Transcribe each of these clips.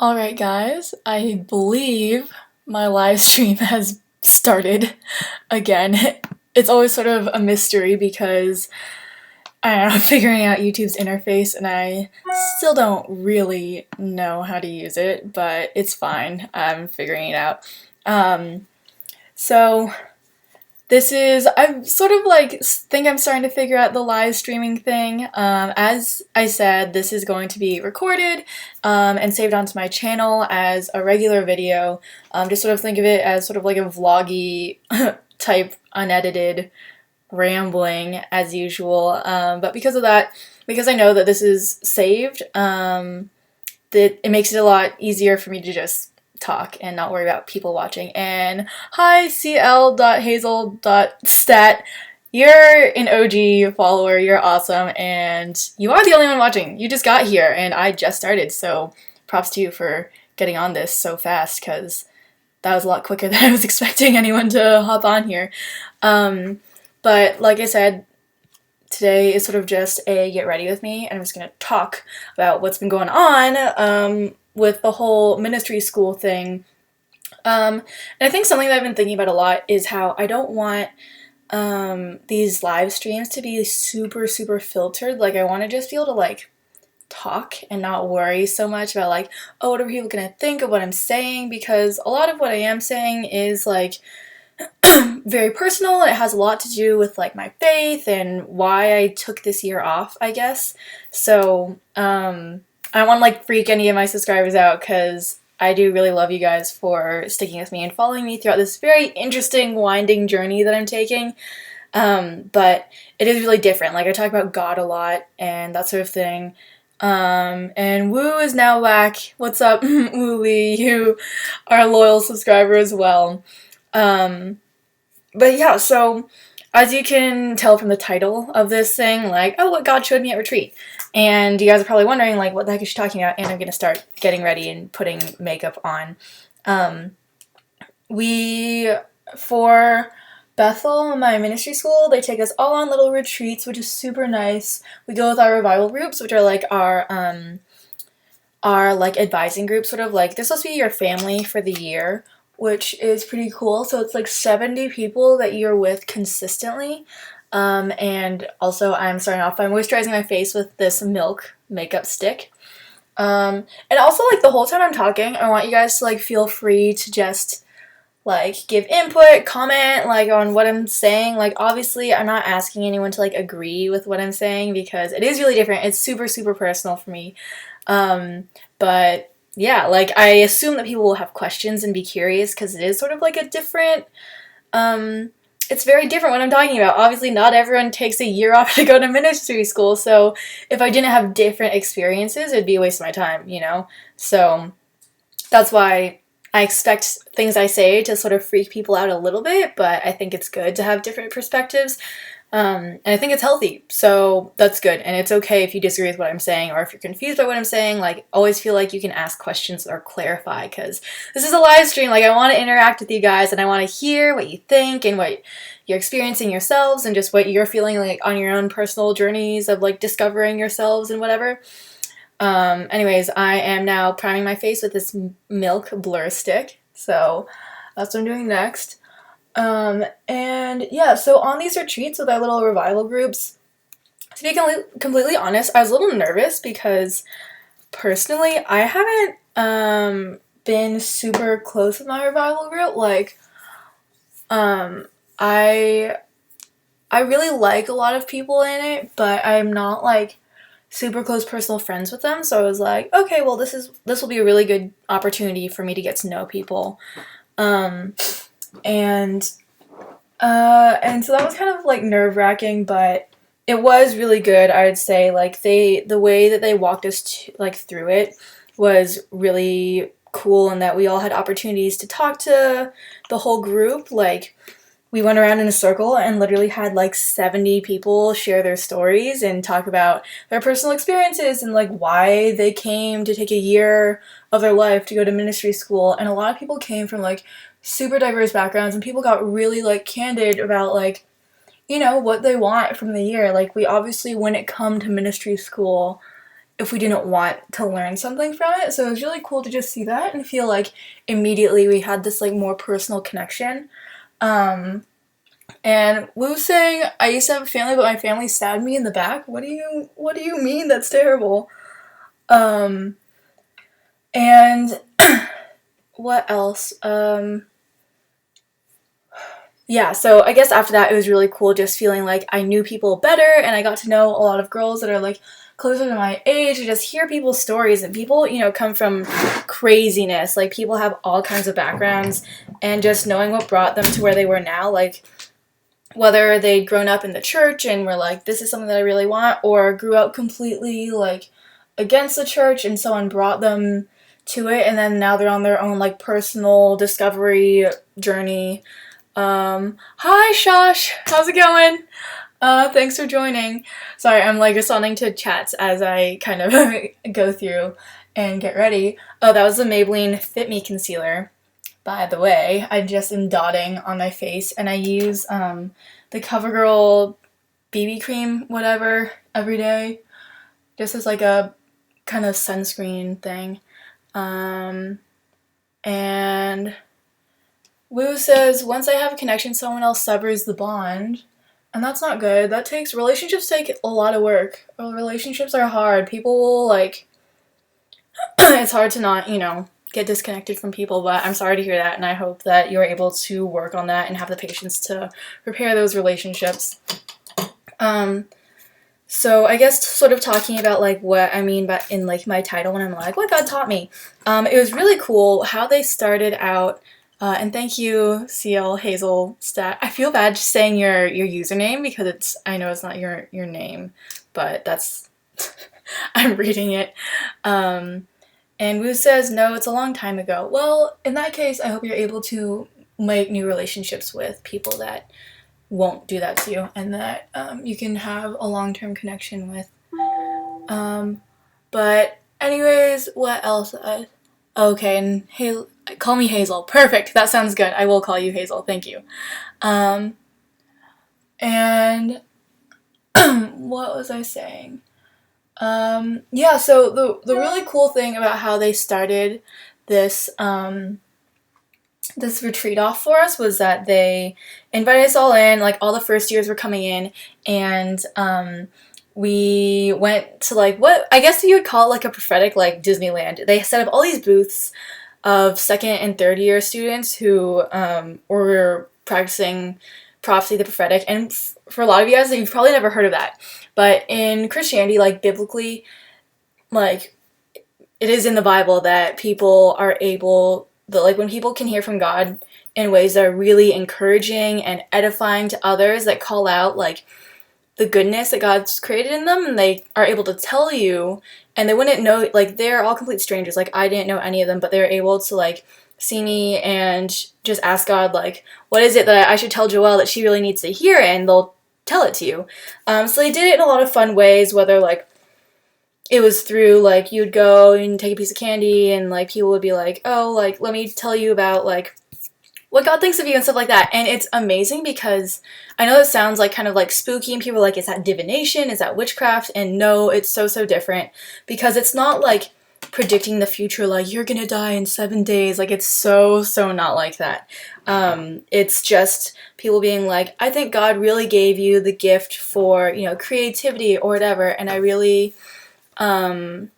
Alright guys, I believe my live stream has started again. It's always sort of a mystery because I'm figuring out YouTube's interface and I still don't really know how to use it, but it's fine. I'm figuring it out. So this is, I'm sort of like, think I'm starting to figure out the live streaming thing. As I said, this is going to be recorded and saved onto my channel as a regular video. Just sort of think of it as sort of like a vloggy type unedited rambling as usual. But because of that, because I know that this is saved, that it makes it a lot easier for me to just talk and not worry about people watching. And hi cl.hazel.stat, you're an OG follower, you're awesome, and you are the only one watching. You just got here and I just started, so props to you for getting on this so fast, because that was a lot quicker than I was expecting anyone to hop on here. But like I said, today is sort of just a get ready with me, and I'm just going to talk about what's been going on with the whole ministry school thing. And I think something that I've been thinking about a lot is how I don't want these live streams to be super filtered. Like, I want to just be able to like talk and not worry so much about like, oh, what are people gonna think of what I'm saying, because a lot of what I am saying is like very personal. It has a lot to do with like my faith and why I took this year off, I guess. So I don't want to like freak any of my subscribers out, because I do really love you guys for sticking with me and following me throughout this very interesting, winding journey that I'm taking. But it is really different. Like, I talk about God a lot and that sort of thing. And Woo is now back. What's up, Woo Lee? You are a loyal subscriber as well. But yeah, so as you can tell from the title of this thing, like, oh, what God showed me at retreat. And you guys are probably wondering, like, what the heck is she talking about? And I'm gonna start getting ready and putting makeup on. For Bethel, my ministry school, they take us all on little retreats, which is super nice. We go with our revival groups, which are like our like advising group, sort of like, they're supposed to be your family for the year, which is pretty cool. So it's like 70 people that you're with consistently. And also I'm starting off by moisturizing my face with this Milk makeup stick. And also, like, the whole time I'm talking, I want you guys to like feel free to just like give input, comment like on what I'm saying. Like, obviously I'm not asking anyone to like agree with what I'm saying, because it is really different. It's super personal for me. But yeah, like, I assume that people will have questions and be curious, because it is sort of like a different, it's very different what I'm talking about. Obviously not everyone takes a year off to go to ministry school, so if I didn't have different experiences, it'd be a waste of my time, you know? So that's why I expect things I say to sort of freak people out a little bit, but I think it's good to have different perspectives. And I think it's healthy, so that's good. And it's okay if you disagree with what I'm saying, or if you're confused by what I'm saying. Like, always feel like you can ask questions or clarify, because this is a live stream. Like, I want to interact with you guys, and I want to hear what you think and what you're experiencing yourselves, and just what you're feeling like on your own personal journeys of like discovering yourselves and whatever. Anyways, I am now priming my face with this Milk blur stick, so that's what I'm doing next. And yeah, so on these retreats with our little revival groups, to be completely honest, I was a little nervous, because personally I haven't been super close with my revival group. Like, I really like a lot of people in it, but I'm not like super close personal friends with them. So I was like, okay, well, this will be a really good opportunity for me to get to know people. And so that was kind of like nerve-wracking, but it was really good, I would say. Like, the way that they walked us through it was really cool, and that we all had opportunities to talk to the whole group. Like, we went around in a circle and literally had like 70 people share their stories and talk about their personal experiences and like why they came to take a year of their life to go to ministry school. And a lot of people came from like super diverse backgrounds, and people got really like candid about like, you know, what they want from the year. Like, we obviously, when it come to ministry school, if we didn't want to learn something from it. So it was really cool to just see that and feel like immediately we had this like more personal connection. And Wu saying, I used to have a family, but my family stabbed me in the back. What do you mean? That's terrible. And what else? Yeah, so I guess after that it was really cool just feeling like I knew people better, and I got to know a lot of girls that are like closer to my age, to just hear people's stories. And people, you know, come from craziness. Like, people have all kinds of backgrounds, and just knowing what brought them to where they were now, like whether they'd grown up in the church and were like, this is something that I really want, or grew up completely like against the church and someone brought them to it, and then now they're on their own like personal discovery journey. Hi Shosh, how's it going? Thanks for joining. Sorry, I'm like responding to chats as I kind of go through and get ready. Oh, that was the Maybelline Fit Me Concealer, by the way. I just am dotting on my face, and I use the CoverGirl BB cream, whatever, every day. Just as like a kind of sunscreen thing. And Wu says, once I have a connection, someone else severs the bond. And that's not good. Relationships take a lot of work. Well, relationships are hard. People will, like, it's hard to not, you know, get disconnected from people, but I'm sorry to hear that, and I hope that you're able to work on that and have the patience to repair those relationships. So I guess sort of talking about, like, what I mean by in, like, my title when I'm like, what God taught me. It was really cool how they started out. And thank you, CL Hazel Stat. I feel bad just saying your username because I know it's not your name, but that's I'm reading it. And Wu says, no, it's a long time ago. Well, in that case, I hope you're able to make new relationships with people that won't do that to you, and that you can have a long-term connection with. But anyways, what else? Okay, and Hazel, call me Hazel. Perfect. That sounds good. I will call you Hazel. Thank you. And what was I saying? Yeah, so the really cool thing about how they started this this retreat off for us was that they invited us all in, like all the first years were coming in, and we went to like what I guess you would call it like a prophetic like Disneyland. They set up all these booths of second and third year students who were practicing prophecy, the prophetic, and for a lot of you guys, you've probably never heard of that, but in Christianity, like biblically, like it is in the Bible that people are able, that like when people can hear from God in ways that are really encouraging and edifying to others, that call out like the goodness that God's created in them, and they are able to tell you, and they wouldn't know, like they're all complete strangers, like I didn't know any of them, but they're able to like see me and just ask God like, what is it that I should tell Joelle that she really needs to hear, and they'll tell it to you. So they did it in a lot of fun ways, whether like it was through like you'd go and take a piece of candy and like people would be like, oh, like let me tell you about like what God thinks of you and stuff like that. And it's amazing because I know it sounds like kind of like spooky, and people are like, is that divination? Is that witchcraft? And no, it's so different, because it's not like predicting the future, like you're gonna die in 7 days. Like it's so not like that. It's just people being like, I think God really gave you the gift for, you know, creativity or whatever, and I really and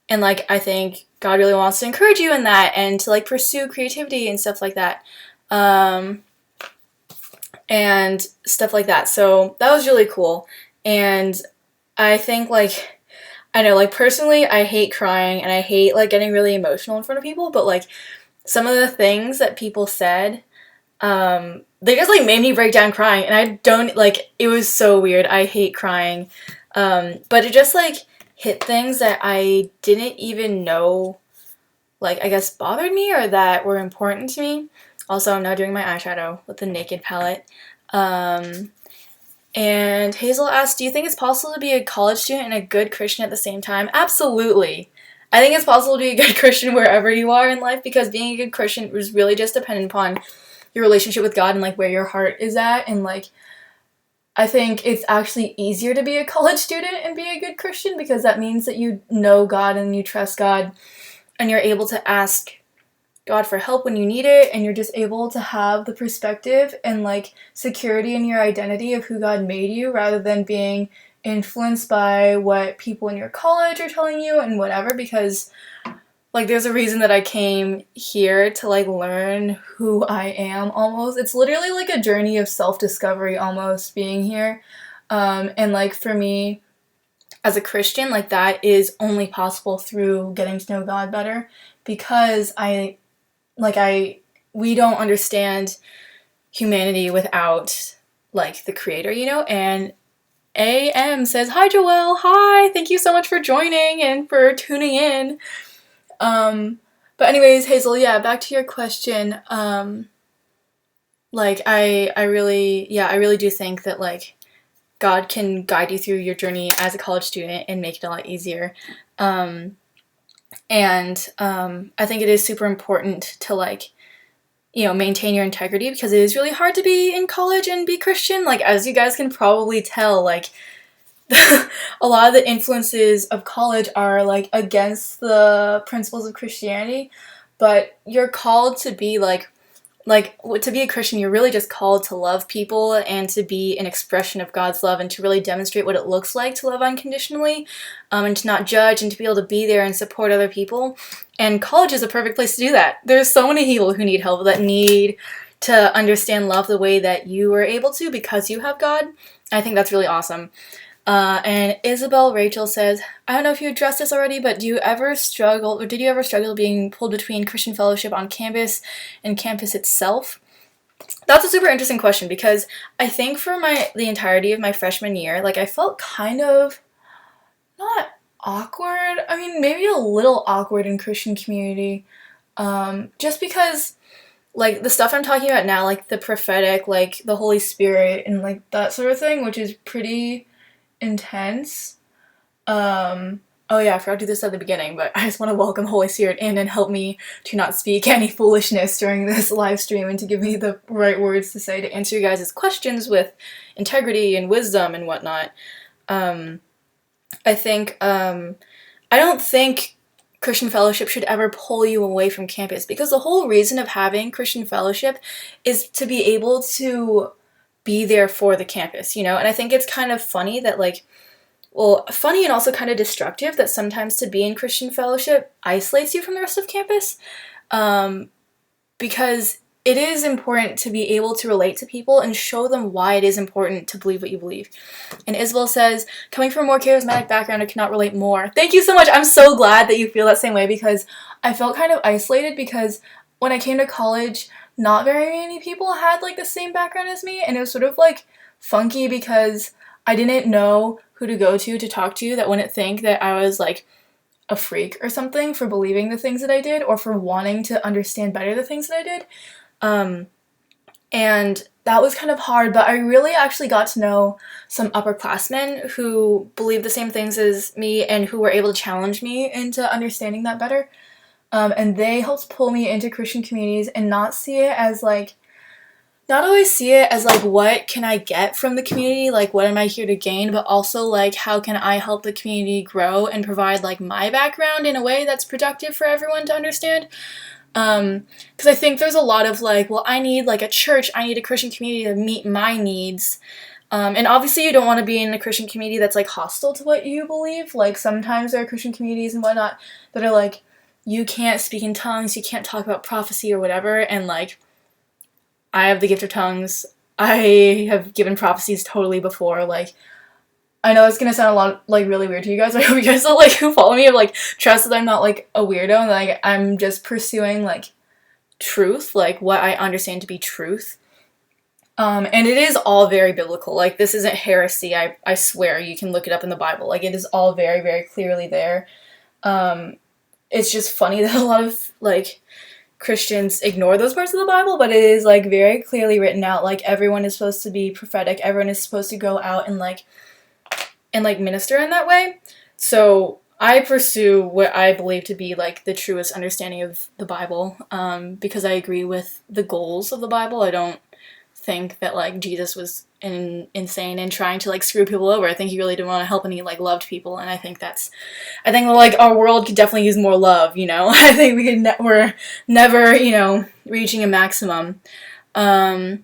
like I think God really wants to encourage you in that and to like pursue creativity and stuff like that. And stuff like that. So that was really cool. And I think like, I know like personally I hate crying and I hate like getting really emotional in front of people, but like some of the things that people said, they just like made me break down crying, and I don't like, it was so weird. I hate crying. But it just like hit things that I didn't even know, like I guess bothered me or that were important to me. Also, I'm now doing my eyeshadow with the Naked palette. And Hazel asked, do you think it's possible to be a college student and a good Christian at the same time? Absolutely. I think it's possible to be a good Christian wherever you are in life, because being a good Christian is really just dependent upon your relationship with God and like where your heart is at. And like, I think it's actually easier to be a college student and be a good Christian, because that means that you know God and you trust God and you're able to ask God for help when you need it, and you're just able to have the perspective and like security in your identity of who God made you, rather than being influenced by what people in your college are telling you and whatever. Because like there's a reason that I came here to like learn who I am almost. It's literally like a journey of self-discovery almost being here. And like for me as a Christian, like that is only possible through getting to know God better, because we don't understand humanity without like the creator, you know? And AM says, "Hi Joelle, hi, thank you so much for joining and for tuning in." But anyways, Hazel, yeah, back to your question. Like I really do think that like God can guide you through your journey as a college student and make it a lot easier. I think it is super important to like, you know, maintain your integrity, because it is really hard to be in college and be Christian. Like, as you guys can probably tell, like, a lot of the influences of college are, like, against the principles of Christianity, but you're called to be, to be a Christian, you're really just called to love people and to be an expression of God's love and to really demonstrate what it looks like to love unconditionally, and to not judge, and to be able to be there and support other people. And college is a perfect place to do that. There's so many people who need help, that need to understand love the way that you were able to because you have God. I think that's really awesome. And Isabel Rachel says, "I don't know if you addressed this already, but did you ever struggle being pulled between Christian fellowship on campus and campus itself?" That's a super interesting question, because I think for the entirety of my freshman year, like I felt kind of not awkward. I mean, maybe a little awkward in Christian community, just because like the stuff I'm talking about now, like the prophetic, like the Holy Spirit, and like that sort of thing, which is pretty intense. Oh yeah, I forgot to do this at the beginning, but I just want to welcome Holy Spirit in and help me to not speak any foolishness during this live stream, and to give me the right words to say to answer you guys' questions with integrity and wisdom and whatnot. I don't think Christian fellowship should ever pull you away from campus, because the whole reason of having Christian fellowship is to be able to be there for the campus, you know? And I think it's kind of funny that funny and also kind of destructive that sometimes to be in Christian fellowship isolates you from the rest of campus, because it is important to be able to relate to people and show them why it is important to believe what you believe. And Isabel says, "Coming from a more charismatic background, I cannot relate more." Thank you so much. I'm so glad that you feel that same way, because I felt kind of isolated, because when I came to college, not very many people had like the same background as me, and it was sort of like funky, because I didn't know who to go to talk to that wouldn't think that I was like a freak or something for believing the things that I did, or for wanting to understand better the things that I did. And that was kind of hard, but I really actually got to know some upperclassmen who believed the same things as me and who were able to challenge me into understanding that better. And they helped pull me into Christian communities and not always see it as like, what can I get from the community? Like, what am I here to gain? But also like, how can I help the community grow and provide like my background in a way that's productive for everyone to understand? Because I think there's a lot of like, well, I need like a church, I need a Christian community to meet my needs. And obviously you don't want to be in a Christian community that's like hostile to what you believe. Like sometimes there are Christian communities and whatnot that are like, you can't speak in tongues, you can't talk about prophecy or whatever. And like, I have the gift of tongues. I have given prophecies totally before. Like, I know it's gonna sound a lot like really weird to you guys. I hope you guys like who follow me have like trust that I'm not like a weirdo, and like I'm just pursuing like truth, like what I understand to be truth. And it is all very biblical. Like, this isn't heresy. I swear, you can look it up in the Bible. Like, it is all very, very clearly there. It's just funny that a lot of like Christians ignore those parts of the Bible, but it is like very clearly written out. Like, everyone is supposed to be prophetic. Everyone is supposed to go out and minister in that way. So I pursue what I believe to be like the truest understanding of the Bible, because I agree with the goals of the Bible. I don't think that like Jesus was insane and trying to like screw people over. I think he really didn't want to help, and he like loved people. And I think like our world could definitely use more love, you know. I think we're never, you know, reaching a maximum. And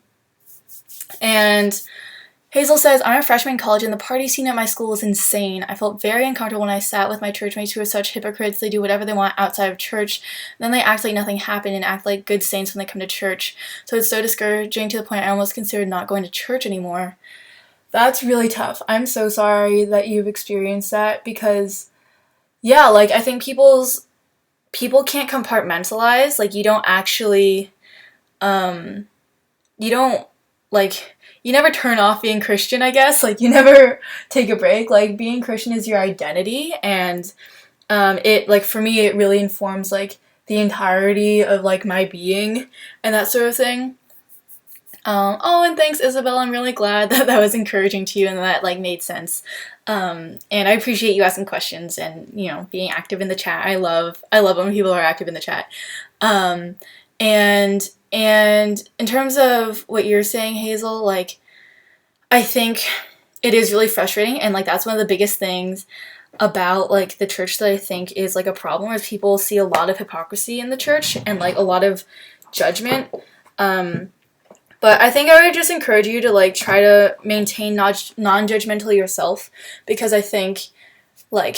Hazel says, I'm a freshman in college and the party scene at my school was insane. I felt very uncomfortable when I sat with my church mates who are such hypocrites. They do whatever they want outside of church. Then they act like nothing happened and act like good saints when they come to church. So it's so discouraging to the point I almost considered not going to church anymore. That's really tough. I'm so sorry that you've experienced that, because, yeah, like, I think people can't compartmentalize. Like, you don't actually, you don't, like, you never turn off being Christian, I guess. Like, you never take a break. Like, being Christian is your identity, and it, like, for me, it really informs, like, the entirety of, like, my being and that sort of thing. Oh, and thanks, Isabel. I'm really glad that that was encouraging to you and that, like, made sense. And I appreciate you asking questions and, you know, being active in the chat. I love when people are active in the chat. And in terms of what you're saying, Hazel, like, I think it is really frustrating, and, like, that's one of the biggest things about, like, the church that I think is, like, a problem, is people see a lot of hypocrisy in the church and, like, a lot of judgment. But I think I would just encourage you to, like, try to maintain non-judgmental yourself, because I think, like,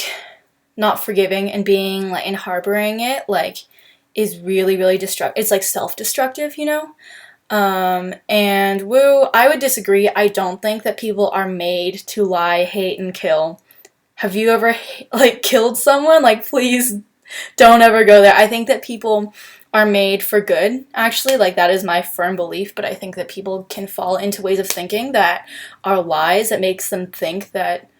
not forgiving and being, like, and harboring it, like, is really, really destructive. It's, like, self-destructive, you know? And woo, I would disagree. I don't think that people are made to lie, hate, and kill. Have you ever, like, killed someone? Like, please don't ever go there. I think that people are made for good, actually. Like, that is my firm belief, but I think that people can fall into ways of thinking that are lies, that makes them think that,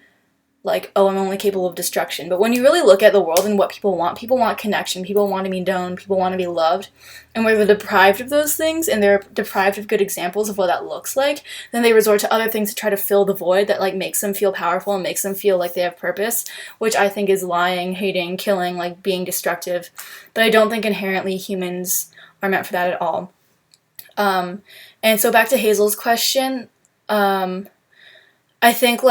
like, oh, I'm only capable of destruction. But when you really look at the world and what people want connection, people want to be known, people want to be loved, and where they're deprived of those things and they're deprived of good examples of what that looks like, then they resort to other things to try to fill the void that, like, makes them feel powerful and makes them feel like they have purpose, which I think is lying, hating, killing, like, being destructive. But I don't think inherently humans are meant for that at all. And so back to Hazel's question, I think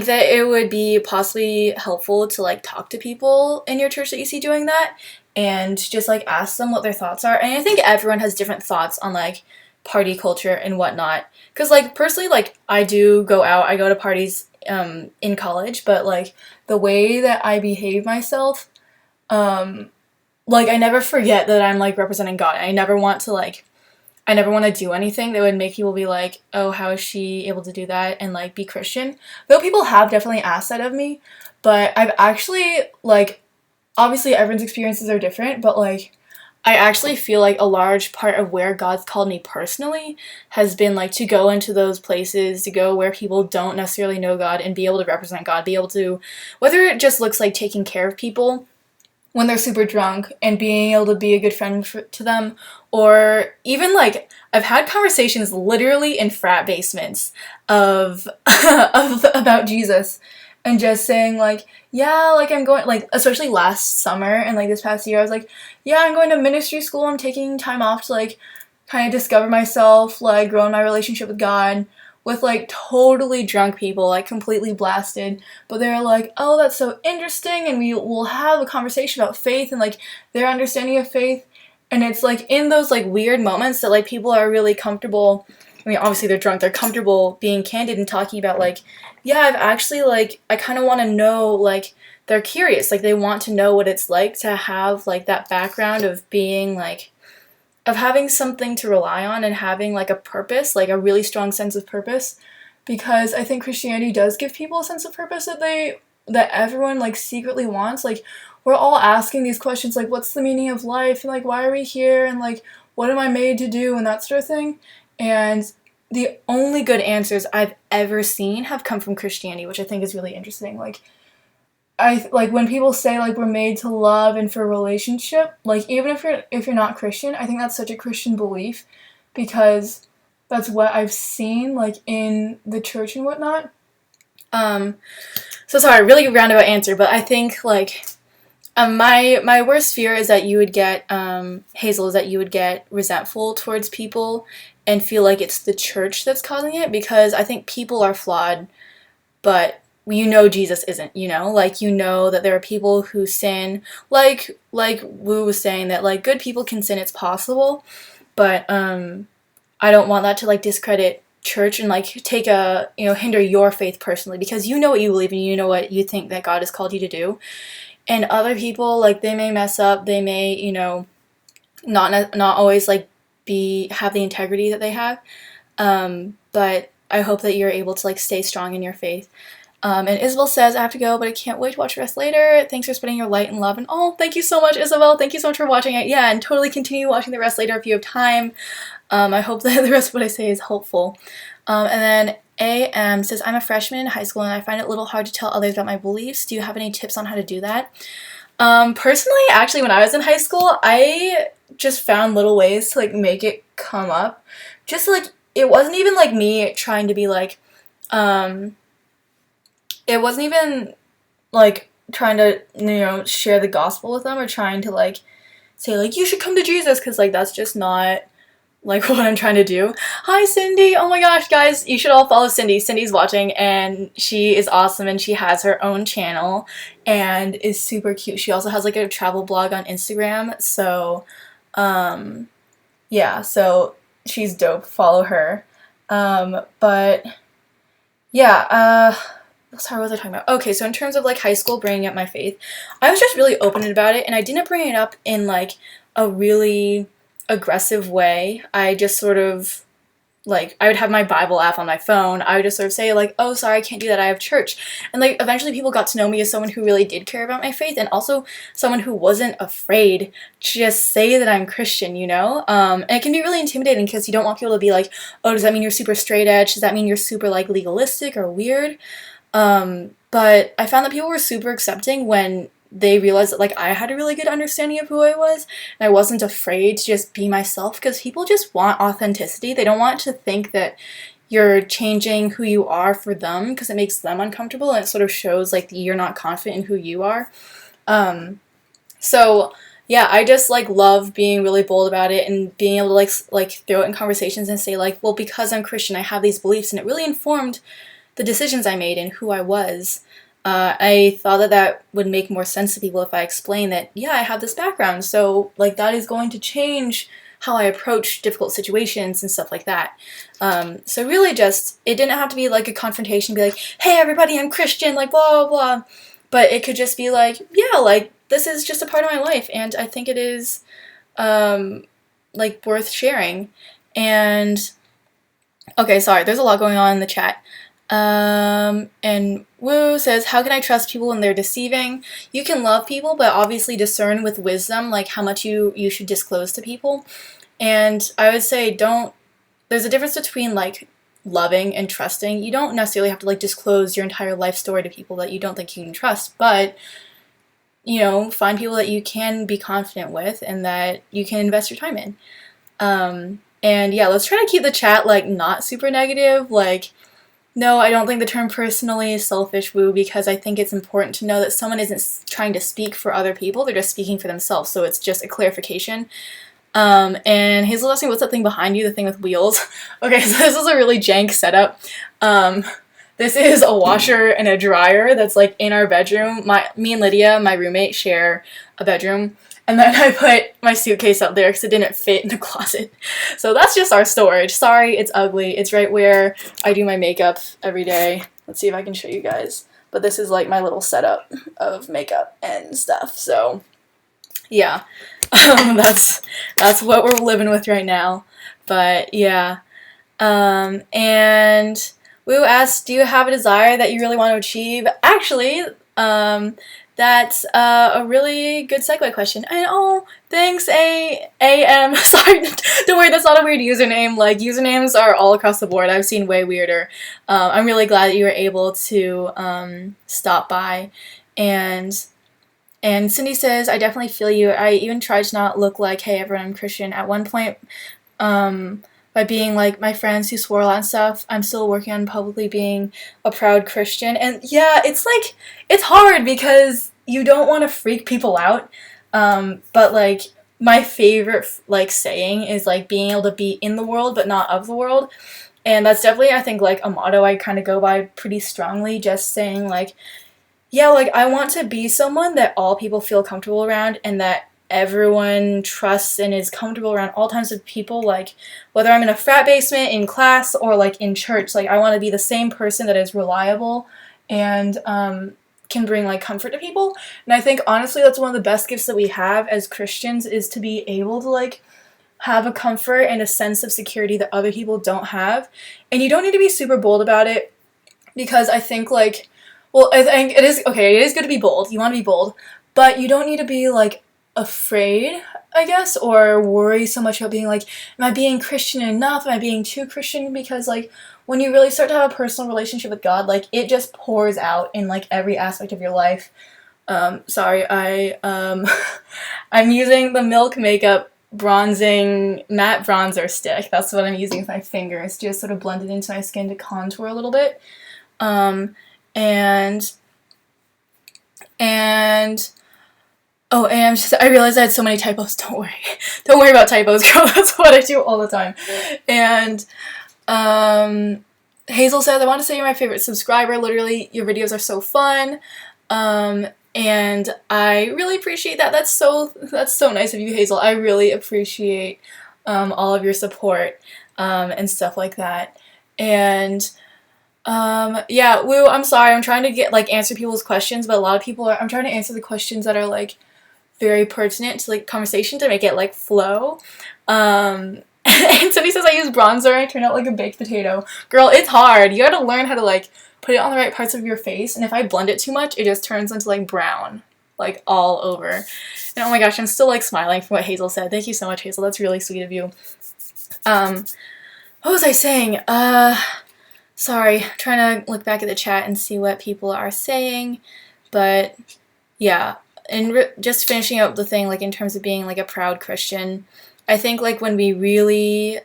that it would be possibly helpful to, like, talk to people in your church that you see doing that and just, like, ask them what their thoughts are. And I think everyone has different thoughts on, like, party culture and whatnot. Because, like, personally, like, I do go out, I go to parties in college, but, like, the way that I behave myself, like, I never forget that I'm, like, representing God. I never want to do anything that would make people be like, oh, how is she able to do that and, like, be Christian? Though people have definitely asked that of me, but I've actually, like, obviously everyone's experiences are different, but, like, I actually feel like a large part of where God's called me personally has been, like, to go into those places, to go where people don't necessarily know God and be able to represent God, be able to, whether it just looks like taking care of people when they're super drunk and being able to be a good friend to them, or even, like, I've had conversations literally in frat basements of about Jesus, and just saying, like, yeah, like, I'm going, like, especially last summer and, like, this past year, I was like, yeah, I'm going to ministry school, I'm taking time off to, like, kind of discover myself, like, grow in my relationship with God, with, like, totally drunk people, like, completely blasted, but they're like, oh, that's so interesting, and we'll have a conversation about faith and, like, their understanding of faith, and it's, like, in those, like, weird moments that, like, people are really comfortable. I mean, obviously they're drunk, they're comfortable being candid and talking about, like, yeah, I've actually, like, I kind of want to know, like, they're curious, like, they want to know what it's like to have, like, that background of being, like, of having something to rely on and having, like, a purpose, like, a really strong sense of purpose, because I think Christianity does give people a sense of purpose that everyone, like, secretly wants. Like, we're all asking these questions, like, what's the meaning of life, and, like, why are we here, and, like, what am I made to do, and that sort of thing, and the only good answers I've ever seen have come from Christianity, which I think is really interesting. Like, when people say, like, we're made to love and for a relationship, like, even if you're not Christian, I think that's such a Christian belief, because that's what I've seen, like, in the church and whatnot. So sorry, really roundabout answer, but I think, like, my worst fear is that you would get, Hazel, is that you would get resentful towards people and feel like it's the church that's causing it, because I think people are flawed, but you know Jesus isn't, you know? Like, you know that there are people who sin, like Wu was saying, that, like, good people can sin, it's possible, but, I don't want that to, like, discredit church and, like, take a, you know, hinder your faith personally, because you know what you believe and you know what you think that God has called you to do. And other people, like, they may mess up, they may, you know, not always, like, have the integrity that they have, but I hope that you're able to, like, stay strong in your faith. And Isabel says, I have to go, but I can't wait to watch the rest later. Thanks for spreading your light and love. And oh, thank you so much, Isabel. Thank you so much for watching it. Yeah, and totally continue watching the rest later if you have time. I hope that the rest of what I say is helpful. And then AM says, I'm a freshman in high school and I find it a little hard to tell others about my beliefs. Do you have any tips on how to do that? Personally, actually, when I was in high school, I just found little ways to, like, make it come up. Just, like, it wasn't even, like, me trying to be, like, it wasn't even, like, trying to, you know, share the gospel with them or trying to, like, say, like, you should come to Jesus, because, like, that's just not, like, what I'm trying to do. Hi, Cindy! Oh my gosh, guys, you should all follow Cindy. Cindy's watching, and she is awesome, and she has her own channel, and is super cute. She also has, like, a travel blog on Instagram, so, yeah, so she's dope. Follow her. But, yeah, sorry, what was I talking about? Okay, so in terms of, like, high school, bringing up my faith, I was just really open about it, and I didn't bring it up in, like, a really aggressive way. I just sort of, like, I would have my Bible app on my phone. I would just sort of say, like, oh, sorry, I can't do that, I have church. And, like, eventually people got to know me as someone who really did care about my faith, and also someone who wasn't afraid to just say that I'm Christian, you know? And it can be really intimidating because you don't want people to be like, oh, does that mean you're super straight edge? Does that mean you're super, like, legalistic or weird? But I found that people were super accepting when they realized that, like, I had a really good understanding of who I was, and I wasn't afraid to just be myself, because people just want authenticity. They don't want to think that you're changing who you are for them, because it makes them uncomfortable, and it sort of shows, like, you're not confident in who you are. So, yeah, I just, like, love being really bold about it, and being able to, like throw it in conversations and say, like, well, because I'm Christian, I have these beliefs, and it really informed the decisions I made and who I was. I thought that that would make more sense to people if I explained that, yeah, I have this background, so, like, that is going to change how I approach difficult situations and stuff like that. So really just, it didn't have to be, like, a confrontation, be like, hey, everybody, I'm Christian, like, blah, blah, blah. But it could just be like, yeah, like, this is just a part of my life, and I think it is, like, worth sharing. And, okay, sorry, there's a lot going on in the chat. And Woo says, how can I trust people when they're deceiving? You can love people, but obviously discern with wisdom, like, how much you should disclose to people. And I would say there's a difference between, like, loving and trusting. You don't necessarily have to, like, disclose your entire life story to people that you don't think you can trust, but, you know, find people that you can be confident with and that you can invest your time in. And yeah, let's try to keep the chat, like, not super negative, like, no, I don't think the term personally is selfish, Woo, because I think it's important to know that someone isn't trying to speak for other people, they're just speaking for themselves, so it's just a clarification. And Hazel asking, what's that thing behind you, the thing with wheels? Okay, so this is a really jank setup. This is a washer and a dryer that's, like, in our bedroom. Me and Lydia, my roommate, share a bedroom. And then I put my suitcase up there because it didn't fit in the closet. So that's just our storage. Sorry, it's ugly. It's right where I do my makeup every day. Let's see if I can show you guys. But this is, like, my little setup of makeup and stuff. So, yeah. That's what we're living with right now. But, yeah. And Woo asks, do you have a desire that you really want to achieve? Actually, that's a really good segue question. And oh, thanks, AM. Sorry, don't worry, that's not a weird username. Like, usernames are all across the board. I've seen way weirder. I'm really glad that you were able to stop by. And Cindy says, I definitely feel you. I even tried to not look like, hey, everyone, I'm Christian. At one point, by being, like, my friends who swore a lot and stuff, I'm still working on publicly being a proud Christian. And yeah, it's, like, it's hard because you don't want to freak people out, but like my favorite like saying is like being able to be in the world but not of the world. And that's definitely, I think, like a motto I kind of go by pretty strongly, just saying like, yeah, like I want to be someone that all people feel comfortable around and that everyone trusts and is comfortable around all kinds of people, like whether I'm in a frat basement, in class, or like in church. Like I want to be the same person that is reliable and can bring like comfort to people. And I think honestly that's one of the best gifts that we have as Christians, is to be able to like have a comfort and a sense of security that other people don't have. And you don't need to be super bold about it, because I think like, well, I think it is okay, it is good to be bold. You want to be bold, but you don't need to be like afraid, I guess, or worry so much about being like, am I being Christian enough? Am I being too Christian? Because like when you really start to have a personal relationship with God, like it just pours out in like every aspect of your life. Sorry, I'm using the Milk Makeup bronzing matte bronzer stick. That's what I'm using with my fingers, just sort of blend it into my skin to contour a little bit. I realized I had so many typos. Don't worry. Don't worry about typos, girl. That's what I do all the time. And Hazel says, I want to say you're my favorite subscriber. Literally, your videos are so fun. And I really appreciate that. That's so nice of you, Hazel. I really appreciate all of your support and stuff like that. And yeah, Woo, I'm sorry. I'm trying to get like answer people's questions, but a lot of people I'm trying to answer the questions that are like very pertinent to like conversation to make it like flow. And somebody says I use bronzer and I turn out like a baked potato. Girl, it's hard. You gotta learn how to like put it on the right parts of your face, and if I blend it too much, it just turns into like brown, like all over. And oh my gosh, I'm still like smiling from what Hazel said. Thank you so much, Hazel. That's really sweet of you. What was I saying? Sorry, trying to look back at the chat and see what people are saying, but yeah, and just finishing up the thing, like in terms of being like a proud Christian, I think like when we really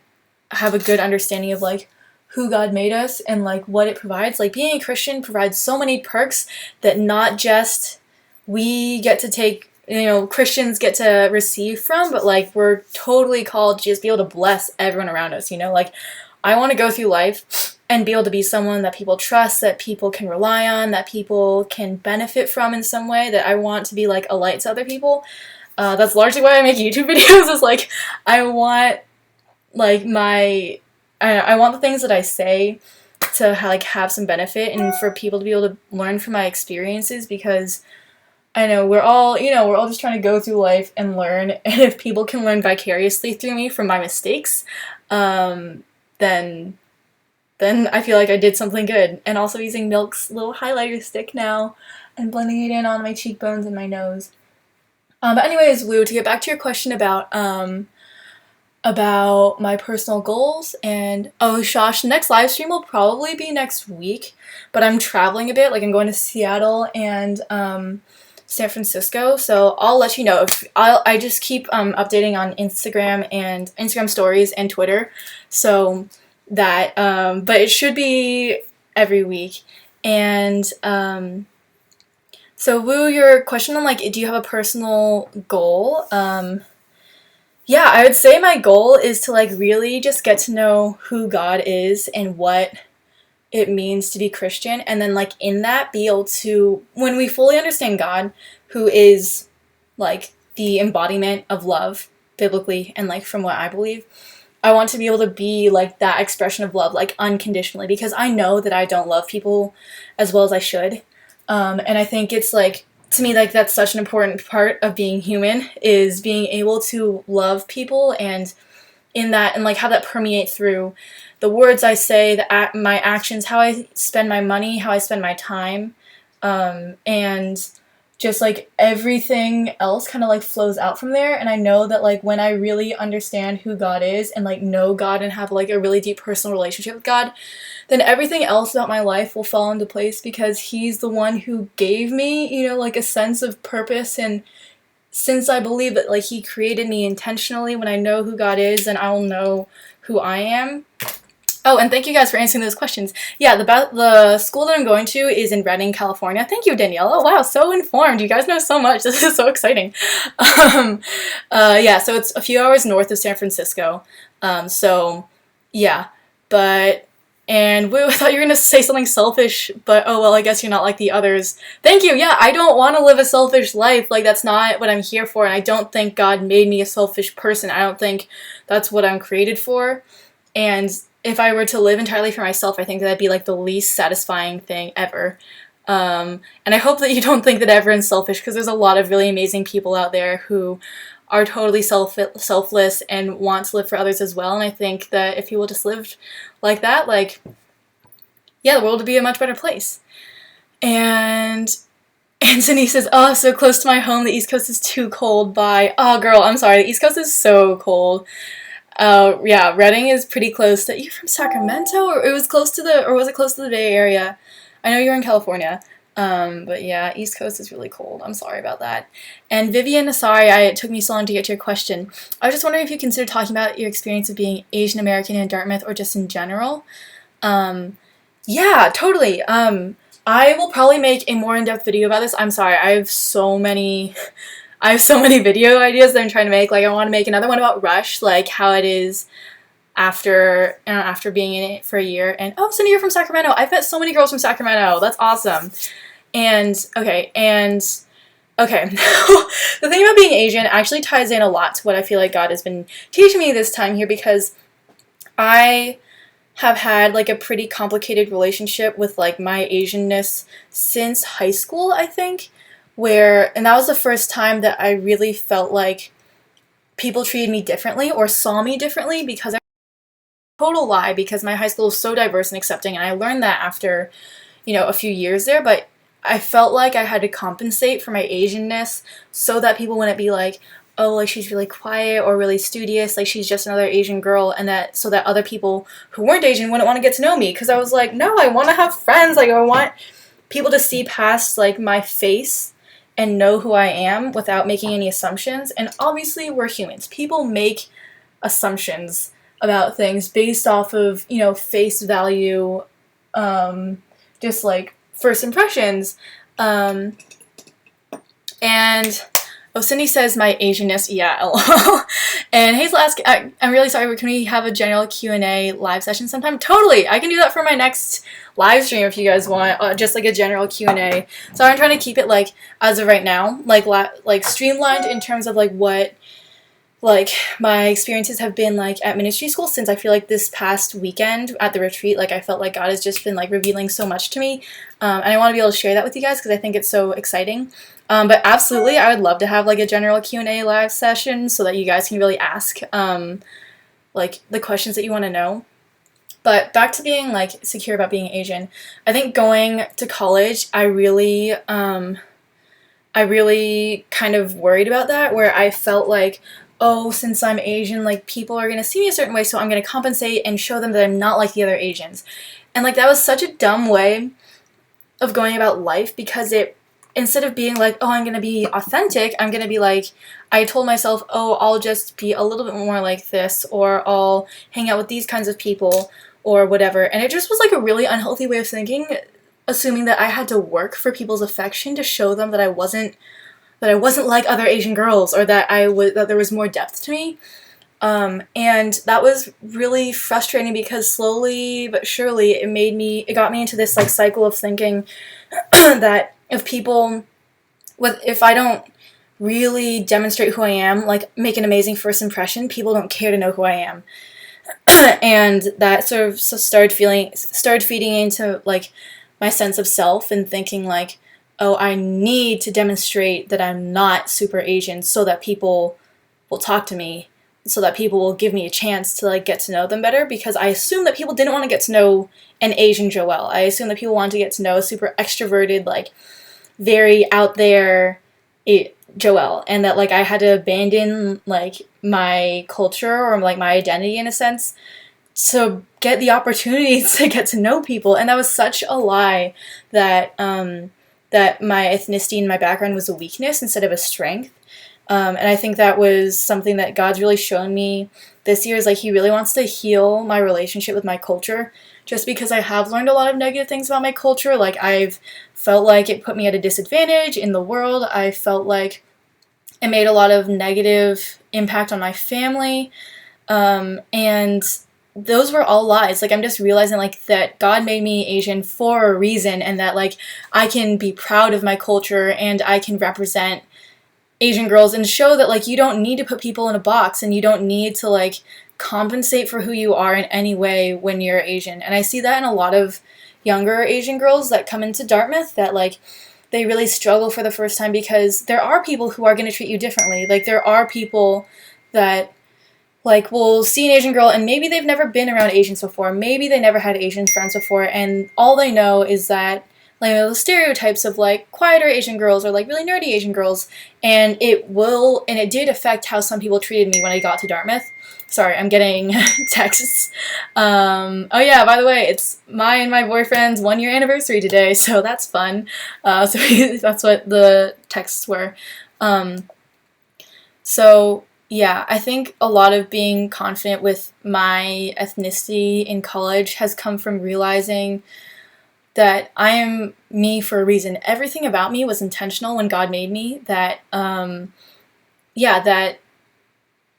have a good understanding of like who God made us and like what it provides, like being a Christian provides so many perks that not just we get to take, you know, Christians get to receive from, but like we're totally called to just be able to bless everyone around us, you know, like I want to go through life and be able to be someone that people trust, that people can rely on, that people can benefit from in some way, that I want to be like a light to other people. That's largely why I make YouTube videos, is like I want like I want the things that I say to like have some benefit and for people to be able to learn from my experiences, because I know we're all just trying to go through life and learn, and if people can learn vicariously through me from my mistakes, then I feel like I did something good. And also using Milk's little highlighter stick now and blending it in on my cheekbones and my nose. But anyways, Woo, to get back to your question about my personal goals, and oh, Shosh, the next live stream will probably be next week, but I'm traveling a bit, like I'm going to Seattle and San Francisco, so I'll let you know. I just keep updating on Instagram and Instagram stories and Twitter, so that but it should be every week. And so Woo, your question on like, do you have a personal goal? Yeah, I would say my goal is to like really just get to know who God is and what it means to be Christian, and then like in that be able to, when we fully understand God, who is like the embodiment of love biblically and like from what I believe, I want to be able to be like that expression of love, like unconditionally, because I know that I don't love people as well as I should. And I think it's like, to me, like that's such an important part of being human, is being able to love people, and in that, and like how that permeate through the words I say, my actions, how I spend my money, how I spend my time, and just like everything else kind of like flows out from there. And I know that like when I really understand who God is and like know God and have like a really deep personal relationship with God, then everything else about my life will fall into place, because he's the one who gave me, you know, like a sense of purpose. And since I believe that like he created me intentionally, when I know who God is, then I will know who I am. Oh, and thank you guys for answering those questions. Yeah, the school that I'm going to is in Redding, California. Thank you, Danielle. Oh, wow, so informed. You guys know so much. This is so exciting. Um, yeah, so it's a few hours north of San Francisco. So, yeah, but... And I thought you were going to say something selfish, but oh well, I guess you're not like the others. Thank you, yeah, I don't want to live a selfish life. Like, that's not what I'm here for, and I don't think God made me a selfish person. I don't think that's what I'm created for. And if I were to live entirely for myself, I think that'd be like the least satisfying thing ever. And I hope that you don't think that everyone's selfish, because there's a lot of really amazing people out there who are totally selfless and want to live for others as well. And I think that if people just lived like that, like, yeah, the world would be a much better place. And Anthony says, oh, so close to my home, the East Coast is too cold. Bye. Oh, girl, I'm sorry, the East Coast is so cold. Yeah, Redding is pretty close to... You're from Sacramento? Or was it close to the Bay Area? I know you're in California. But yeah, East Coast is really cold. I'm sorry about that. And Vivian, sorry it took me so long to get to your question. I was just wondering if you consider talking about your experience of being Asian American in Dartmouth or just in general. Yeah, totally. I will probably make a more in-depth video about this. I'm sorry, I have so many video ideas that I'm trying to make. Like, I want to make another one about Rush, like how it is after being in it for a year. And oh, Cindy, you're from Sacramento. I've met so many girls from Sacramento. That's awesome. And okay. The thing about being Asian actually ties in a lot to what I feel like God has been teaching me this time here, because I have had like a pretty complicated relationship with like my Asianness since high school, I think, and that was the first time that I really felt like people treated me differently or saw me differently, because total lie, because my high school was so diverse and accepting, and I learned that after, a few years there, but I felt like I had to compensate for my Asianness so that people wouldn't be like, oh, like, she's really quiet or really studious, like, she's just another Asian girl, and so that other people who weren't Asian wouldn't want to get to know me, because I was like, no, I want to have friends, like, I want people to see past, like, my face and know who I am without making any assumptions. And obviously, we're humans. People make assumptions about things based off of, face value, just like first impressions. And Cindy says my Asianness, yeah, lol. And Hazel asks, I'm really sorry, but can we have a general Q&A live session sometime? Totally, I can do that for my next live stream if you guys want, just like a general Q&A. So I'm trying to keep it like, as of right now, like streamlined in terms of like what like my experiences have been like at ministry school, since I feel like this past weekend at the retreat, like I felt like God has just been like revealing so much to me, and I want to be able to share that with you guys because I think it's so exciting. But absolutely, I would love to have like a general Q&A live session so that you guys can really ask like the questions that you want to know. But back to being like secure about being Asian, I think going to college, I really kind of worried about that, where I felt like, oh, since I'm Asian, like, people are going to see me a certain way, so I'm going to compensate and show them that I'm not like the other Asians. And, like, that was such a dumb way of going about life, because instead of being like, oh, I'm going to be authentic, I'm going to be like, I told myself, oh, I'll just be a little bit more like this, or I'll hang out with these kinds of people, or whatever. And it just was, like, a really unhealthy way of thinking, assuming that I had to work for people's affection to show them that I wasn't like other Asian girls, or that that there was more depth to me. And that was really frustrating, because slowly but surely it got me into this like cycle of thinking that if I don't really demonstrate who I am, like make an amazing first impression, people don't care to know who I am. And that sort of started feeding into like my sense of self, and thinking like, oh, I need to demonstrate that I'm not super Asian so that people will talk to me, so that people will give me a chance to like get to know them better, because I assumed that people didn't want to get to know an Asian Joelle. I assumed that people wanted to get to know a super extroverted, like very out there Joelle, and that like I had to abandon like my culture or like my identity in a sense to get the opportunity to get to know people. And that was such a lie that that my ethnicity and my background was a weakness instead of a strength. And I think that was something that God's really shown me this year, is like he really wants to heal my relationship with my culture, just because I have learned a lot of negative things about my culture. Like, I've felt like it put me at a disadvantage in the world. I felt like it made a lot of negative impact on my family. And those were all lies. Like, I'm just realizing, like, that God made me Asian for a reason, and that, like, I can be proud of my culture and I can represent Asian girls and show that, like, you don't need to put people in a box, and you don't need to, like, compensate for who you are in any way when you're Asian. And I see that in a lot of younger Asian girls that come into Dartmouth, that, like, they really struggle for the first time because there are people who are going to treat you differently. Like, there are people that, like, will see an Asian girl and maybe they've never been around Asians before. Maybe they never had Asian friends before, and all they know is that, like, the stereotypes of, like, quieter Asian girls or, like, really nerdy Asian girls. And it did affect how some people treated me when I got to Dartmouth. Sorry, I'm getting texts. Oh yeah, by the way, it's my and my boyfriend's 1-year anniversary today, so that's fun. So that's what the texts were. So yeah, I think a lot of being confident with my ethnicity in college has come from realizing that I am me for a reason. Everything about me was intentional when God made me, that, that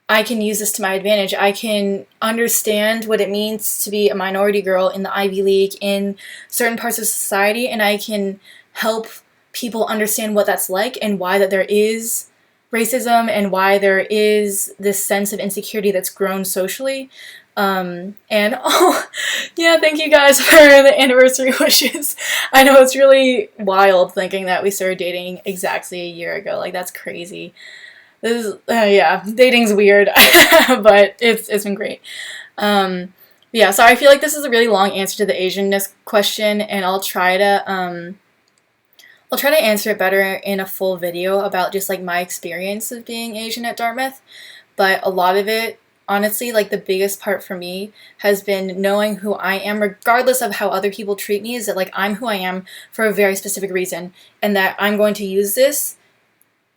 I can use this to my advantage. I can understand what it means to be a minority girl in the Ivy League in certain parts of society, and I can help people understand what that's like and why that there is racism and why there is this sense of insecurity that's grown socially. And oh, yeah, thank you guys for the anniversary wishes. I know it's really wild thinking that we started dating exactly a year ago. Like, that's crazy. This is, yeah, dating's weird, but it's been great. Yeah, so I feel like this is a really long answer to the Asianness question, and I'll try to answer it better in a full video about just, like, my experience of being Asian at Dartmouth. But a lot of it, honestly, like, the biggest part for me has been knowing who I am, regardless of how other people treat me, is that, like, I'm who I am for a very specific reason, and that I'm going to use this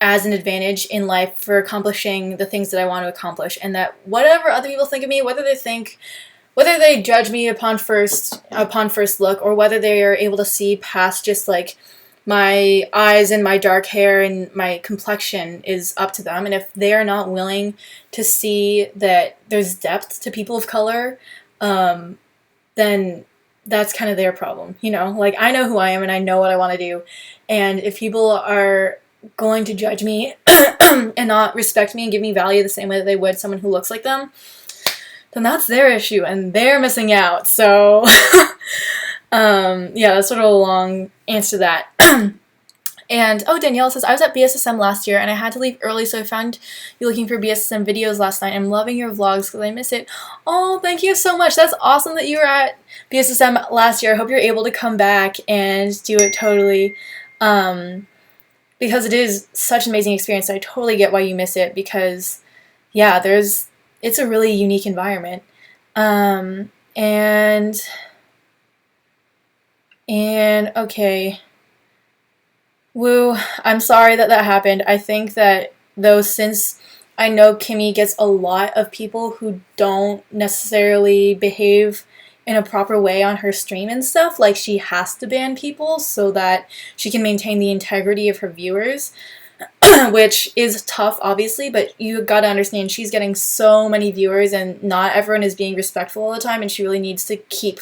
as an advantage in life for accomplishing the things that I want to accomplish, and that whatever other people think of me, whether they judge me upon first look, or whether they are able to see past just, like, my eyes and my dark hair and my complexion, is up to them. And if they are not willing to see that there's depth to people of color, then that's kind of their problem, you know? Like, I know who I am and I know what I want to do, and if people are going to judge me and not respect me and give me value the same way that they would someone who looks like them, then that's their issue and they're missing out. So yeah, that's sort of a long answer to that. And oh, Danielle says, I was at BSSM last year and I had to leave early, so I found you looking for BSSM videos last night. I'm loving your vlogs because I miss it. Oh, thank you so much. That's awesome that you were at BSSM last year. I hope you're able to come back and do it totally. Because it is such an amazing experience. I totally get why you miss it, because yeah, it's a really unique environment. And okay. Woo, I'm sorry that happened. I think that, though, since I know Kimmy gets a lot of people who don't necessarily behave in a proper way on her stream and stuff, like, she has to ban people so that she can maintain the integrity of her viewers, which is tough, obviously, but you gotta understand she's getting so many viewers and not everyone is being respectful all the time, and she really needs to keep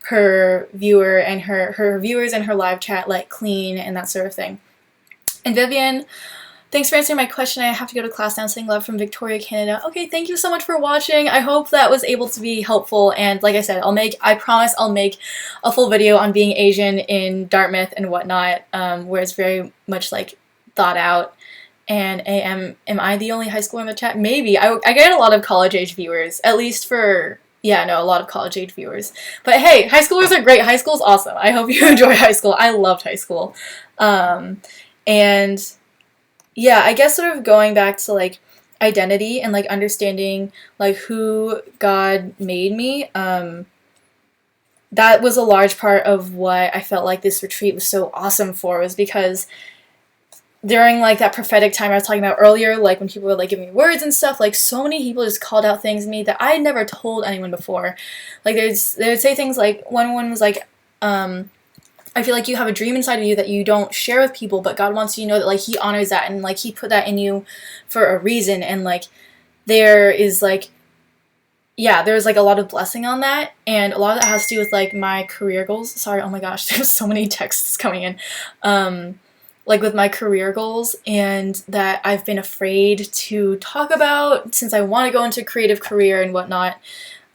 her viewer and her viewers and her live chat, like, clean and that sort of thing. And Vivian, thanks for answering my question. I have to go to class now. Sending love from Victoria, Canada. Okay, thank you so much for watching. I hope that was able to be helpful, and like I said, I promise I'll make a full video on being Asian in Dartmouth and whatnot, where it's very much, like, thought out. And am I the only high schooler in the chat? Maybe. I get a lot of college-age viewers, at least for... Yeah, no, a lot of college-age viewers. But hey, high schoolers are great. High school's awesome. I hope you enjoy high school. I loved high school. And yeah, I guess sort of going back to, like, identity and, like, understanding, like, who God made me. that was a large part of what I felt like this retreat was so awesome for, was because during like that prophetic time I was talking about earlier, like when people were like giving me words and stuff, like so many people just called out things to me that I had never told anyone before. Like they would say things like, one was like, I feel like you have a dream inside of you that you don't share with people, but God wants you to know that like He honors that, and like He put that in you for a reason, and like there is like, yeah, there's like a lot of blessing on that, and a lot of that has to do with like my career goals. Sorry, oh my gosh, there's so many texts coming in. Like with my career goals, and that I've been afraid to talk about since I want to go into a creative career and whatnot.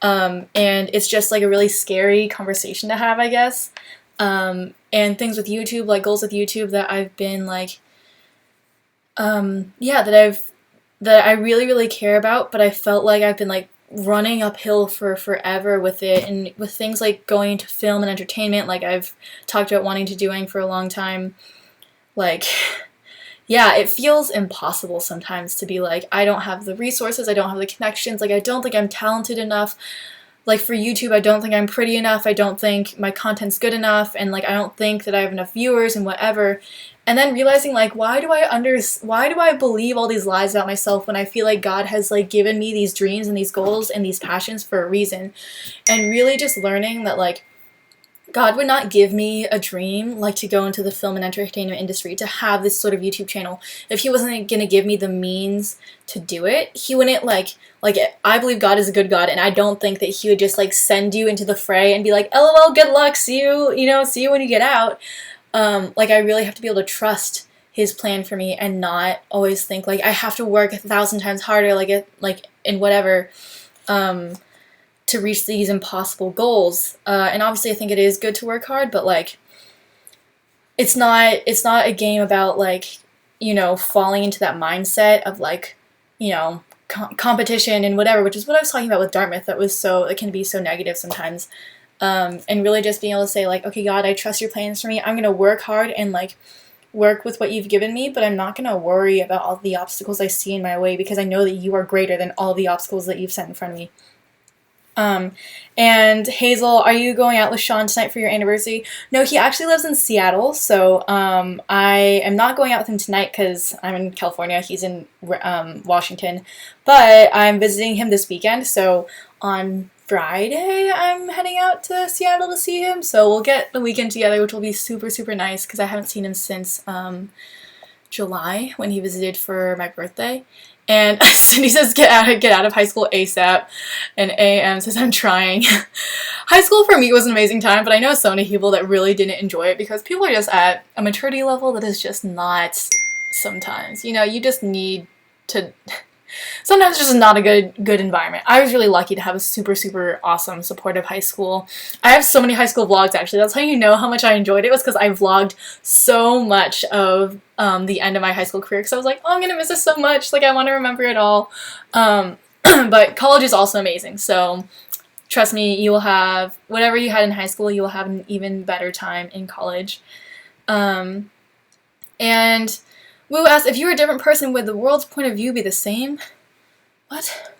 And it's just like a really scary conversation to have, I guess. And things with YouTube, like goals with YouTube that I've been like, yeah, that I really, really care about, but I felt like I've been like running uphill for forever with it, and with things like going into film and entertainment, like I've talked about wanting to doing for a long time. Like, yeah, it feels impossible sometimes to be like, I don't have the resources, I don't have the connections, like I don't think I'm talented enough. Like for YouTube, I don't think I'm pretty enough, I don't think my content's good enough, and like I don't think that I have enough viewers and whatever. And then realizing like, why do I believe all these lies about myself when I feel like God has like given me these dreams and these goals and these passions for a reason? And really just learning that like God would not give me a dream like to go into the film and entertainment industry, to have this sort of YouTube channel, if He wasn't going to give me the means to do it. He wouldn't like I believe God is a good God, and I don't think that He would just like send you into the fray and be like, LOL, good luck, see you when you get out. Like I really have to be able to trust His plan for me, and not always think like I have to work 1,000 times harder, like in whatever, to reach these impossible goals. And obviously I think it is good to work hard, but like it's not a game about like, falling into that mindset of like, competition and whatever, which is what I was talking about with Dartmouth. It can be so negative sometimes. And really just being able to say like, okay, God, I trust your plans for me. I'm going to work hard and like work with what you've given me, but I'm not going to worry about all the obstacles I see in my way, because I know that you are greater than all the obstacles that you've set in front of me. And Hazel, are you going out with Sean tonight for your anniversary? No, he actually lives in Seattle, so I am not going out with him tonight because I'm in California. He's in Washington, but I'm visiting him this weekend, so on Friday I'm heading out to Seattle to see him, so we'll get the weekend together, which will be super, super nice, because I haven't seen him since July, when he visited for my birthday. And Cindy says, get out of high school ASAP. And AM says, I'm trying. High school for me was an amazing time, but I know so many people that really didn't enjoy it, because people are just at a maturity level that is just not sometimes. You just need to... Sometimes it's just not a good environment. I was really lucky to have a super, super awesome, supportive high school. I have so many high school vlogs, actually. That's how you know how much I enjoyed it, was because I vlogged so much of the end of my high school career, because I was like, oh, I'm going to miss this so much. Like, I want to remember it all. But college is also amazing, so trust me, you will have whatever you had in high school, you will have an even better time in college. And Wu asked, if you were a different person, would the world's point of view be the same? What?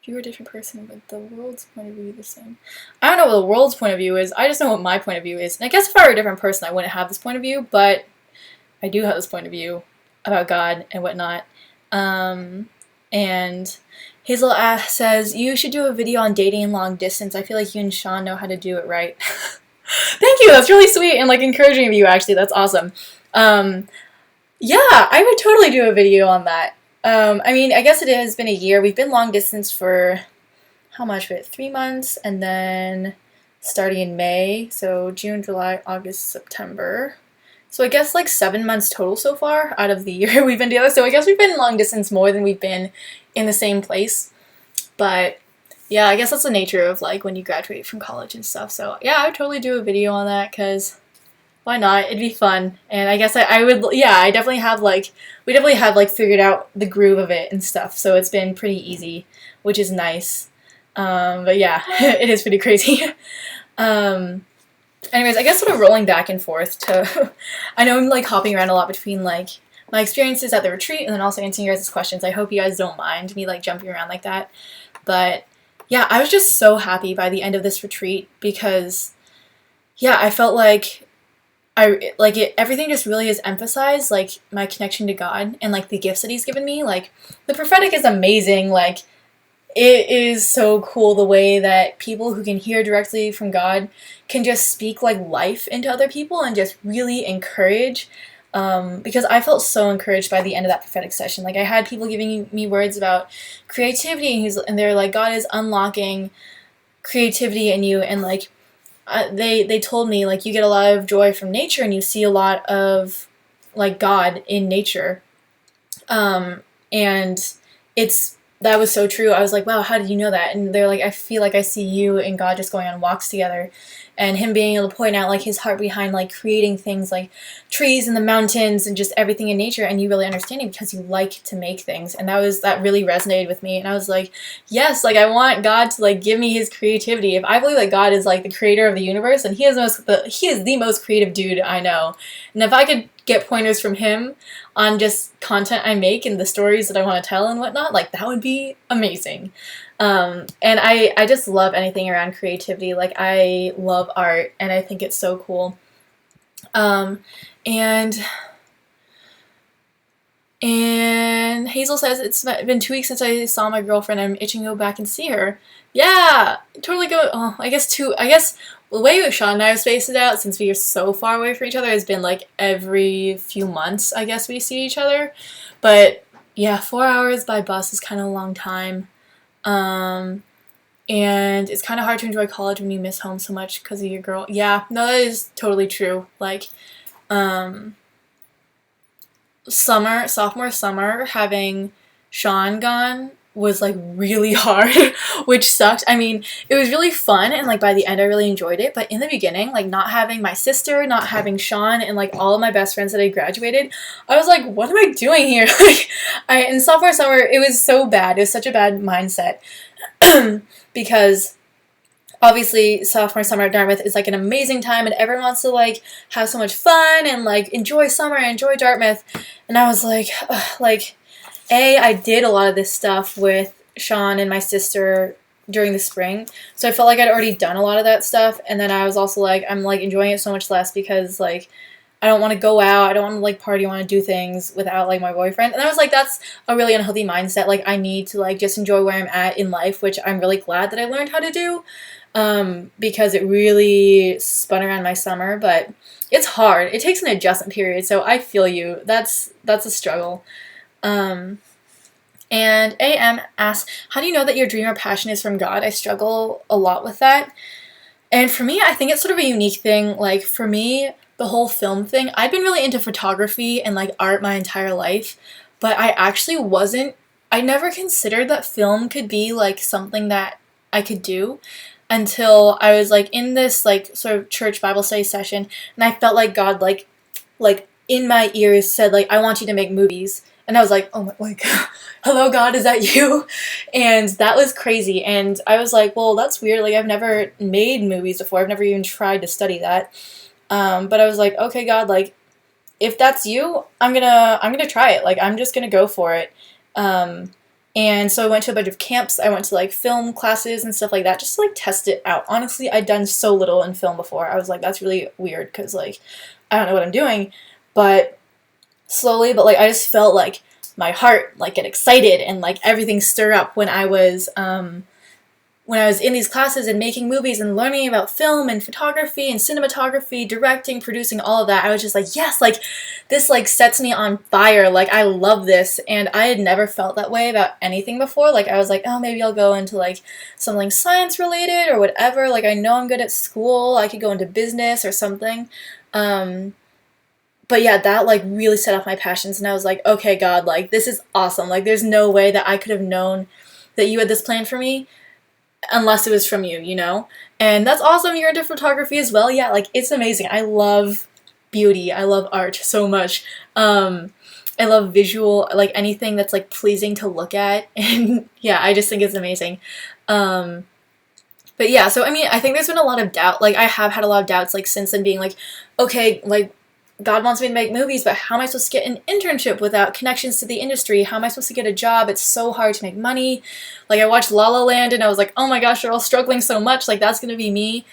If you were a different person, would the world's point of view be the same? I don't know what the world's point of view is. I just know what my point of view is. And I guess if I were a different person, I wouldn't have this point of view, but I do have this point of view about God and whatnot. And Hazel says, you should do a video on dating long distance. I feel like you and Sean know how to do it right. Thank you. That's really sweet and like encouraging of you, actually. That's awesome. Yeah, I would totally do a video on that. I mean, I guess it has been a year. We've been long distance for, how much of it? 3 months, and then starting in May, so June, July, August, September. So I guess like 7 months total so far out of the year we've been together. So I guess we've been long distance more than we've been in the same place. But yeah, I guess that's the nature of like when you graduate from college and stuff. So yeah, I would totally do a video on that, because... why not? It'd be fun. And I guess I would, yeah, we definitely have like figured out the groove of it and stuff. So it's been pretty easy, which is nice. But yeah, it is pretty crazy. Anyways, I guess sort of rolling back and forth to, I know I'm like hopping around a lot between like my experiences at the retreat and then also answering your guys' questions. I hope you guys don't mind me like jumping around like that. But yeah, I was just so happy by the end of this retreat because, yeah, I felt like everything just really is emphasized, like, my connection to God and, like, the gifts that he's given me. Like, the prophetic is amazing. Like, it is so cool the way that people who can hear directly from God can just speak, like, life into other people and just really encourage. Because I felt so encouraged by the end of that prophetic session. Like, I had people giving me words about creativity, and they're like, God is unlocking creativity in you, and, like, they told me, like, you get a lot of joy from nature and you see a lot of, like, God in nature. And that was so true. I was like, wow, how did you know that? And they're like, I feel like I see you and God just going on walks together, and him being able to point out, like, his heart behind, like, creating things like trees and the mountains and just everything in nature, and you really understand it because you like to make things. And that really resonated with me, and I was like, yes, like, I want God to, like, give me his creativity. If I believe that God is, like, the creator of the universe, and he is the most creative dude I know, and if I could get pointers from him on just content I make and the stories that I want to tell and whatnot, like, that would be amazing. And I just love anything around creativity. Like, I love art, and I think it's so cool. And Hazel says, it's been 2 weeks since I saw my girlfriend. I'm itching to go back and see her. Yeah, totally go. Oh, I guess the way Sean and I have spaced it out, since we are so far away from each other, has been like every few months, I guess, we see each other. But yeah, 4 hours by bus is kind of a long time. And it's kind of hard to enjoy college when you miss home so much because of your girl. Yeah, no, that is totally true. Like, sophomore summer, having Sean gone was, like, really hard, which sucked. I mean, it was really fun, and, like, by the end I really enjoyed it, but in the beginning, like, not having my sister, not having Sean, and, like, all of my best friends that I graduated, I was like, what am I doing here? Like, in sophomore summer, it was so bad. It was such a bad mindset, because obviously sophomore summer at Dartmouth is, like, an amazing time, and everyone wants to, like, have so much fun and, like, enjoy summer and enjoy Dartmouth, and I was like, ugh, like, I did a lot of this stuff with Sean and my sister during the spring, so I felt like I'd already done a lot of that stuff, and then I was also like, I'm, like, enjoying it so much less because, like, I don't want to go out, I don't want to, like, party, I want to do things without, like, my boyfriend, and I was like, that's a really unhealthy mindset. Like, I need to, like, just enjoy where I'm at in life, which I'm really glad that I learned how to do, because it really spun around my summer, but it's hard. It takes an adjustment period, so I feel you. That's a struggle. And AM asks, how do you know that your dream or passion is from God? I struggle a lot with that. And for me, I think it's sort of a unique thing. Like, for me, the whole film thing, I've been really into photography and, like, art my entire life, but I never considered that film could be, like, something that I could do until I was, like, in this, like, sort of church Bible study session, and I felt like God, like in my ears said, like, I want you to make movies. And I was like, oh my, like, hello, God, is that you? And that was crazy. And I was like, well, that's weird. Like, I've never made movies before. I've never even tried to study that. But I was like, okay, God, like, if that's you, I'm gonna try it. Like, I'm just gonna go for it. And so I went to a bunch of camps. I went to, like, film classes and stuff like that, just to, like, test it out. Honestly, I'd done so little in film before. I was like, that's really weird because, like, I don't know what I'm doing. But slowly, but, like, I just felt, like, my heart, like, get excited and, like, everything stir up when I was in these classes and making movies and learning about film and photography and cinematography, directing, producing, all of that. I was just like, yes, like, this, like, sets me on fire. Like, I love this. And I had never felt that way about anything before. Like, I was like, oh, maybe I'll go into, like, something science related or whatever. Like, I know I'm good at school. I could go into business or something. But yeah, that, like, really set off my passions, and I was like, okay, God, like, this is awesome. Like, there's no way that I could have known that you had this plan for me unless it was from you, you know? And that's awesome. You're into photography as well. Yeah, like, it's amazing. I love beauty. I love art so much. I love visual, like, anything that's, like, pleasing to look at. And yeah, I just think it's amazing. But yeah, so, I mean, I think there's been a lot of doubt. Like, I have had a lot of doubts, like, since then, being like, okay, like, God wants me to make movies, but how am I supposed to get an internship without connections to the industry? How am I supposed to get a job? It's so hard to make money. Like, I watched La La Land and I was like, oh my gosh, they're all struggling so much. Like, that's gonna be me.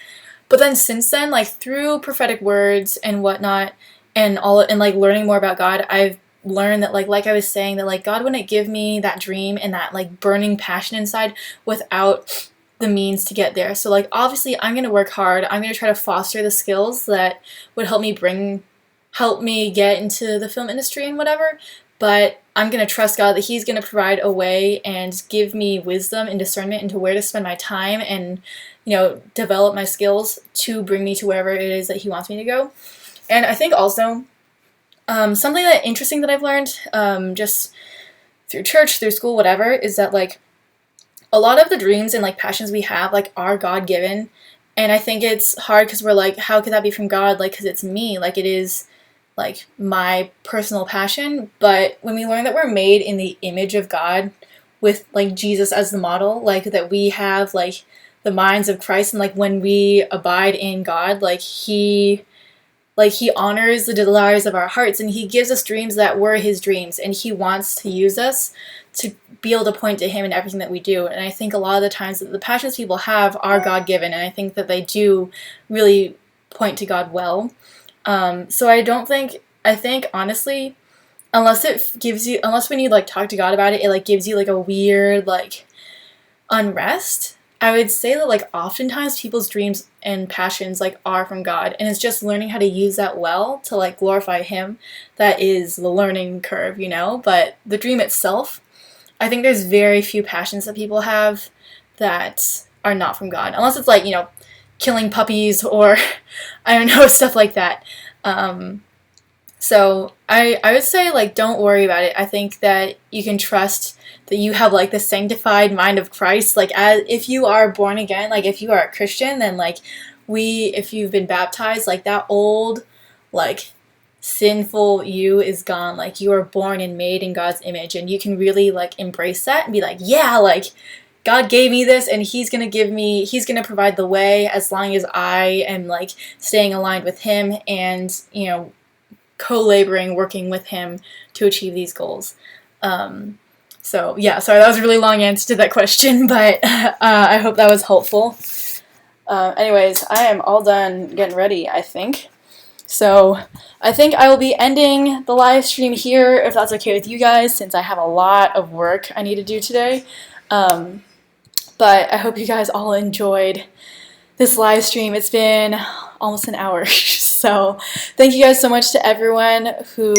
But then since then, like, through prophetic words and whatnot, and like learning more about God, I've learned that like I was saying, that like God wouldn't give me that dream and that like burning passion inside without the means to get there. So like obviously I'm gonna work hard. I'm gonna try to foster the skills that would help me get into the film industry and whatever. But I'm gonna trust God that He's gonna provide a way and give me wisdom and discernment into where to spend my time and, you know, develop my skills to bring me to wherever it is that He wants me to go. And I think also something that interesting that I've learned just through church, through school, whatever, is that like a lot of the dreams and like passions we have like are God-given. And I think it's hard because we're like, how could that be from God? Like, because it's me, like it is like my personal passion. But when we learn that we're made in the image of God with like Jesus as the model, like that we have like the minds of Christ, and like when we abide in God, like He honors the desires of our hearts, and He gives us dreams that were His dreams, and He wants to use us to be able to point to Him in everything that we do. And I think a lot of the times that the passions people have are God-given, and I think that they do really point to God well. So I think honestly, unless when you like talk to God about it, it like gives you like a weird like unrest. I would say that like oftentimes people's dreams and passions like are from God, and it's just learning how to use that well to like glorify Him that is the learning curve, you know. But the dream itself, I think there's very few passions that people have that are not from God, unless it's like, you know, killing puppies or I don't know, stuff like that. So I would say like don't worry about it. I think that you can trust that you have like the sanctified mind of Christ. Like if you are born again, like if you are a Christian, then like if you've been baptized, like that old like sinful you is gone. Like you are born and made in God's image, and you can really like embrace that and be like, yeah, like God gave me this, and He's gonna provide the way as long as I am like staying aligned with Him and, you know, co-laboring, working with Him to achieve these goals. So yeah, sorry, that was a really long answer to that question, but I hope that was helpful. Anyways, I am all done getting ready, I think. So I think I will be ending the live stream here, if that's okay with you guys, since I have a lot of work I need to do today. But I hope you guys all enjoyed this live stream. It's been almost an hour. So thank you guys so much to everyone who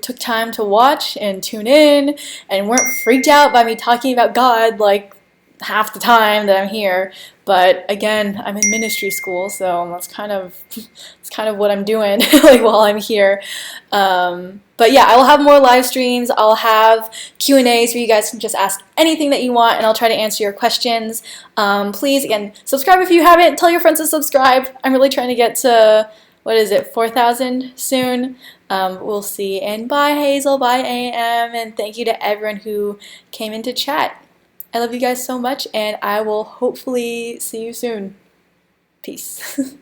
took time to watch and tune in and weren't freaked out by me talking about God like half the time that I'm here. But again, I'm in ministry school, so that's kind of what I'm doing like while I'm here. But yeah, I will have more live streams. I'll have Q&As where you guys can just ask anything that you want, and I'll try to answer your questions. Please, again, subscribe if you haven't. Tell your friends to subscribe. I'm really trying to get to, 4,000 soon. We'll see. And bye, Hazel. Bye, AM. And thank you to everyone who came into chat. I love you guys so much, and I will hopefully see you soon. Peace.